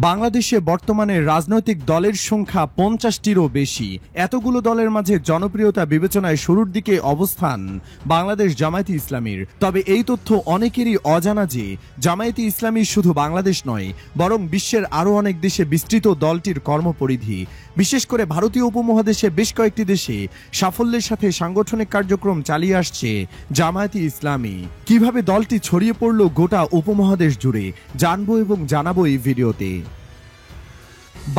বাংলাদেশে বর্তমানে রাজনৈতিক দলের সংখ্যা ৫০টিরও বেশি। এতগুলো দলের মাঝে জনপ্রিয়তা বিবেচনায় শুরুর দিকে অবস্থান বাংলাদেশ জামায়াতে ইসলামীর। তবে এই তথ্য অনেকেরই অজানা যে জামায়াতে ইসলামী শুধু বাংলাদেশ নয়, বরং বিশ্বের আরও অনেক দেশে বিস্তৃত দলটির কর্মপরিধি। বিশেষ করে ভারতীয় উপমহাদেশে বেশ কয়েকটি দেশে সাফল্যের সাথে সাংগঠনিক কার্যক্রম চালিয়ে আসছে জামায়াতে ইসলামী। কিভাবে দলটি ছড়িয়ে পড়ল গোটা উপমহাদেশ জুড়ে জানবো এবং জানাবো এই ভিডিওতে।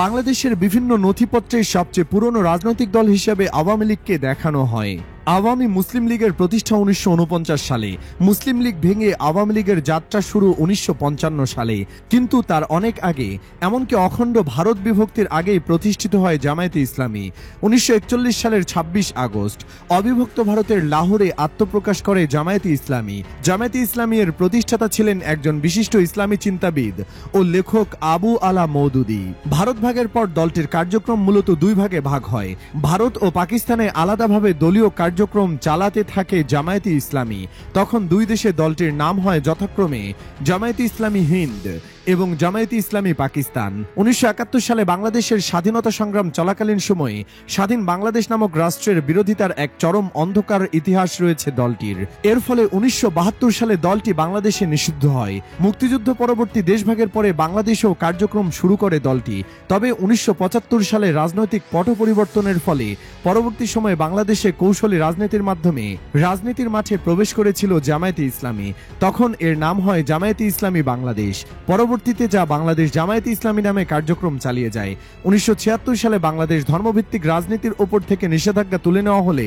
বাংলাদেশের বিভিন্ন নথিপত্রে সবচেয়ে পুরনো রাজনৈতিক দল হিসেবে আওয়ামী লীগকে দেখানো হয়। আওয়ামী মুসলিম লীগের প্রতিষ্ঠা ১৯৪৯ সালে। মুসলিম লীগ ভেঙে আওয়ামী লীগের যাত্রা শুরু ১৯৫৫ সালে। কিন্তু তার অনেক আগে, এমনকি অখণ্ড ভারত বিভক্তির আগেই প্রতিষ্ঠিত হয় জামায়াতে ইসলামী। ১৯৪১ সালের ২৬ আগস্ট অবিভক্ত ভারতের লাহোরে আত্মপ্রকাশ করে জামায়াতে ইসলামী। জামায়াতে ইসলামী এর প্রতিষ্ঠাতা ছিলেন একজন বিশিষ্ট ইসলামী চিন্তাবিদ ও লেখক আবু আলা মওদুদী। ভারত ভাগের পর দলটির কার্যক্রম মূলত দুই ভাগে ভাগ হয়। ভারত ও পাকিস্তানে আলাদাভাবে দলীয় কার্যক্রম চালাতে থাকে জামায়াতে ইসলামী। তখন দুই দেশে দলটির নাম হয় যথাক্রমে জামায়াতে ইসলামী হিন্দ এবং জামায়াতে ইসলামী পাকিস্তান। ১৯৭১ সালে বাংলাদেশের স্বাধীনতা সংগ্রাম চলাকালীন সময়ে স্বাধীন বাংলাদেশ নামক রাষ্ট্রের বিরোধিতার এক চরম অন্ধকার ইতিহাস রয়েছে দলটির। এর ফলে ১৯৭২ সালে দলটি বাংলাদেশে নিষিদ্ধ হয়। মুক্তিযুদ্ধ পরবর্তী দেশভাগের পরে বাংলাদেশেও কার্যক্রম শুরু করে দলটি। তবে ১৯৭৫ সালে রাজনৈতিক পট পরিবর্তনের ফলে পরবর্তী সময়ে বাংলাদেশে কৌশলী রাজনীতির মাধ্যমে রাজনীতির মাঠে প্রবেশ করেছিল জামায়াতে ইসলামী। তখন এর নাম হয় জামায়াতে ইসলামী বাংলাদেশ। পরবর্তীতে যা বাংলাদেশ জামায়াতে ইসলামী নামে কার্যক্রম চালিয়ে যায়। ১৯৭৬ সালে বাংলাদেশ ধর্মভিত্তিক রাজনীতির ওপর থেকে নিষেধাজ্ঞা তুলে নেওয়া হলে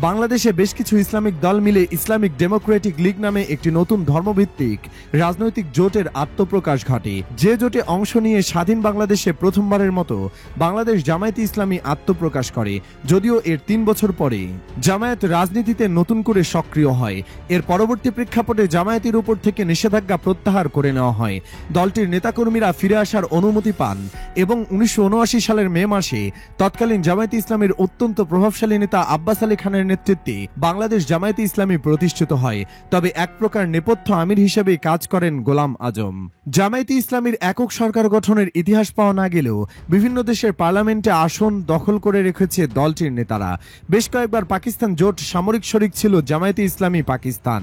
বাংলাদেশে বেশ কিছু ইসলামিক দল মিলে ইসলামিক ডেমোক্রেটিক লীগ নামে একটি নতুন ধর্মভিত্তিক রাজনৈতিক জোটের আত্মপ্রকাশ ঘটে। যে জোটে অংশ নিয়ে স্বাধীন বাংলাদেশে প্রথমবারের মতো বাংলাদেশ জামায়াতে ইসলামী আত্মপ্রকাশ করে। যদিও এর ৩ বছর পরে জামায়াত রাজনীতিতে নতুন করে সক্রিয় হয়। এর পরবর্তী প্রেক্ষাপটে জামায়াতের উপর থেকে নিষেধাজ্ঞা প্রত্যাহার করে নেওয়া হয়। দলটির নেতাকর্মীরা ফিরে আসার অনুমতি পান এবং ১৯৭৯ সালের মে মাসে তৎকালীন জামায়াতে ইসলামীর অত্যন্ত প্রভাবশালী নেতা আব্বাস আলী খানের নেতৃত্বে বাংলাদেশ জামায়াতে ইসলামী প্রতিষ্ঠিত হয়। তবে এক প্রকার নেপথ্য আমির হিসেবে কাজ করেন গোলাম আজম। জামায়াতে ইসলামীর একক সরকার গঠনের ইতিহাস পাওয়া না গেলেও বিভিন্ন দেশের পার্লামেন্টে আসন দখল করে রেখেছে দলটির নেতারা। বেশ কয়েকবার পাকিস্তান জোট সামরিক শরিক ছিল জামায়াতে ইসলামী পাকিস্তান।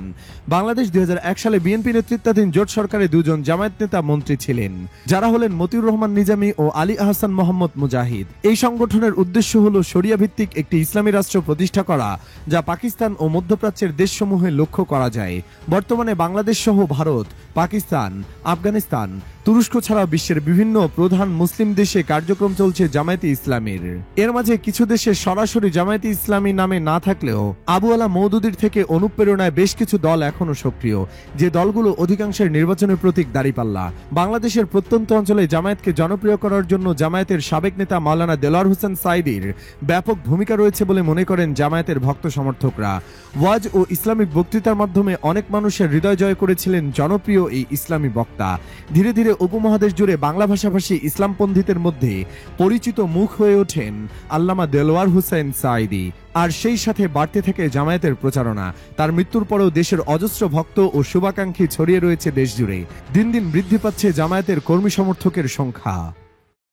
বাংলাদেশ ২০০১ সালে বিএনপি নেতৃত্বাধীন জোট সরকারে দুজন জামায়াত নেতা মন্ত্রী ছিলেন, যারা হলেন মতিউর রহমান নিজামী ও আলী আহসান মোহাম্মদ মুজাহিদ। এই সংগঠনের উদ্দেশ্য হল শরিয়া ভিত্তিক একটি ইসলামী রাষ্ট্র প্রতিষ্ঠা করা, যা পাকিস্তান ও মধ্যপ্রাচ্যের দেশসমূহে লক্ষ্য করা যায়। বর্তমানে বাংলাদেশ সহ ভারত, পাকিস্তান, আফগানিস্তান, তুরস্ক ছাড়াও বিশ্বের বিভিন্ন প্রধান মুসলিম দেশে কার্যক্রম চলছে জামায়াতে ইসলামীর। এর মাঝে কিছু দেশে সরাসরি জামায়াতে ইসলামী নামে না থাকলেও আবু আলা মওদুদীর থেকে অনুপ্রেরণায় বেশ কিছু দল এখনো সক্রিয়, যে দলগুলো অধিকাংশের নির্বাচনের প্রতীক দাঁড়িপাল্লা। বাংলাদেশের প্রত্যন্ত অঞ্চলে জামায়াতকে জনপ্রিয় করার জন্য জামায়াতের সাবেক নেতা মাওলানা দেলোয়ার হোসেন সাঈদীর ব্যাপক ভূমিকা রয়েছে বলে মনে করেন জামায়াতের ভক্ত সমর্থকরা। ওয়াজ ও ইসলামিক বক্তৃতার মাধ্যমে অনেক মানুষের হৃদয় জয় করেছিলেন জনপ্রিয় এই ইসলামী বক্তা। ধীরে ধীরে উপমহাদেশ জুড়ে বাংলা ভাষাভাষী ইসলামপন্থীদের মধ্যে পরিচিত মুখ হয়ে ওঠেন আল্লামা দেলোয়ার হোসেন সাঈদী। আর সেই সাথে বাড়তে থাকে জামায়াতের প্রচারণা। তার মৃত্যুর পরেও দেশের অজস্র ভক্ত ও শুভাকাঙ্ক্ষী ছড়িয়ে রয়েছে দেশ জুড়ে। দিন দিন বৃদ্ধি পাচ্ছে জামায়াতের কর্মী সমর্থকের সংখ্যা।